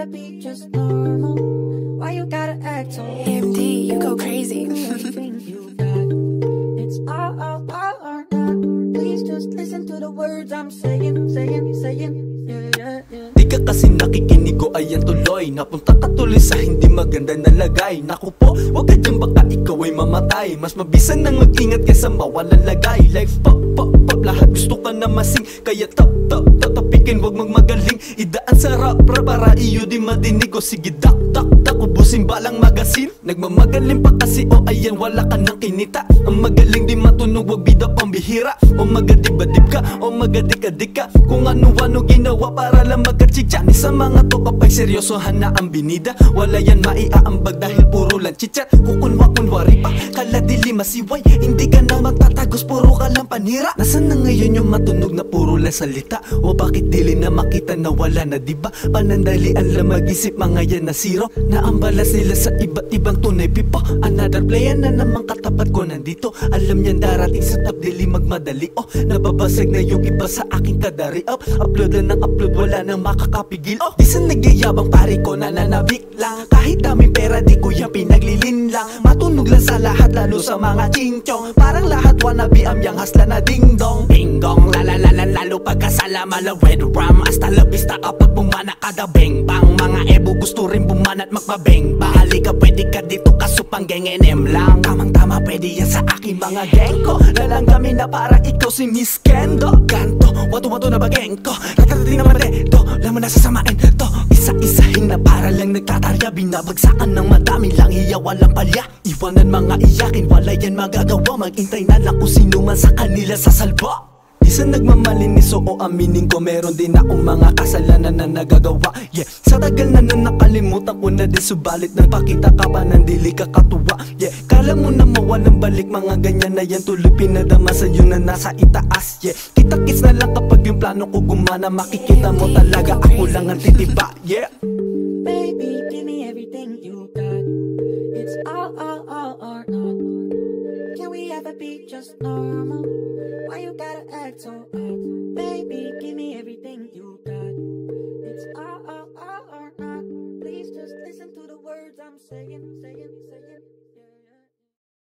ever be just normal? Why you gotta act so MD, you go crazy. Everything you got, it's all or not. Please just listen to the words I'm saying. Yeah. Di ka kasi nakikinig ko, ayan tuloy. Napunta ka tuloy sa hindi maganda na lagay. Naku po, wag ka dyan baka ikaw ay mamatay. Mas mabisan nang mag-ingat kaysa mawalan lagay. Life pop, lahat gusto ka na masing. Kaya tapikin, wag magmagaling. Idaan sa rap para iyo di madinig. O sige dak, ubusin balang magasin. Nagmamagaling pa kasi o ayan wala ka nang kinita. Ang magaling di matunog, wag bida pambihira. O magadibadib ka, o magadik-adik ka. Kung ano-ano ginawa para lang magkachitsa. Ni sa mga to kapag seryosohan na ang binida. Wala yan maiaambag dahil puro lang chitchat. Kukunwa-kunwari pa, kaladili masiway. Hindi ka na magtatagos, puro ka lang panira. Nasaan na ngayon yung matunog na puro lang salita? O bakit dili na makita na wala na diba? Panandalian lang mag-isip mga yan na zero. Naambalas nila sa iba't ibang tunay pipo. Another player na naman katapat ko nandito. Alam niyan darating sa top, dili magmadali. Oh, nababasag na yung iba sa aking kadari. Upload na ng upload, wala nang makakapigil. Oh, di sa nagyayabang pari ko nananabik lang. Kahit daming pera di ko yan pinaglilin lang. Matunog lang sa lahat lalo sa mga chinchong. Parang lahat wannabe amyang hasla na ding dong. Binggong lalo pagkasala malawed ram. Hasta la vista kapag bumana kada beng bang. Mga ebo gusto rin bumanat magpabeng bang. Halika pwede ka dito kaso pang geng NM lang. Tamang-tama pwede yan sa aking mga geng ko. Lalang kami na para ikaw si Miss Kendo. Ganto, wato na bageng ko. Natatating naman dito, laman na sasamain to. Isa-isahin na para lang nagtatarya. Binabagsakan ng madami lang hiya walang palya. Iwanan mga iyakin, wala yan magagawa. Magintay na lang kung sino man sa kanila sasalba. Isa nagmamalinis o aminin ko meron din akong mga kasalanan na nagagawa. Yeah, sa tagal na nakalimutan ko na din. Subalit nagpakita ka pa ng dili ka katuwa. Yeah, kala mo na mawalang balik mga ganyan na yan. Tuloy pinadama sa'yo na nasa itaas. Yeah, kita-kits na lang kapag yung plano ko gumana. Makikita mo talaga ako lang ang titiba. Yeah, baby, give me everything you got. It's all or not. Can we ever be just normal? Why you gotta act so odd?